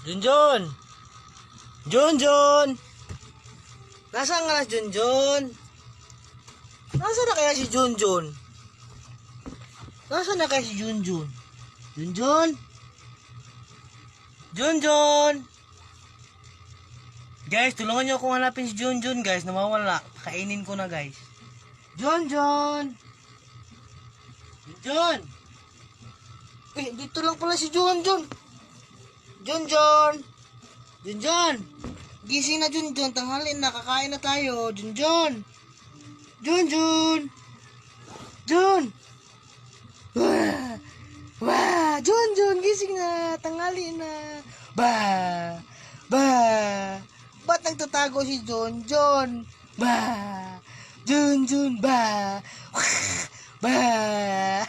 Junjun! Junjun! Nasaan nga na si Junjun? Nasaan na kaya si Junjun? Nasaan na kaya si Junjun? Junjun? Junjun! Guys, tulungan nyo akong hanapin si Junjun, guys. Nawawala. Kainin ko na, guys. Junjun! Junjun! Dito lang pala si Junjun. Junjun! Junjun! Gising na, Junjun. Tanghali na. Kakain na tayo. Junjun! Junjun! Jun! Wah! Wah! Junjun! Gising na. Tanghali na. Bah! Bah! Ba't nagtatago si Junjun? Bah! Junjun! Bah! Bah!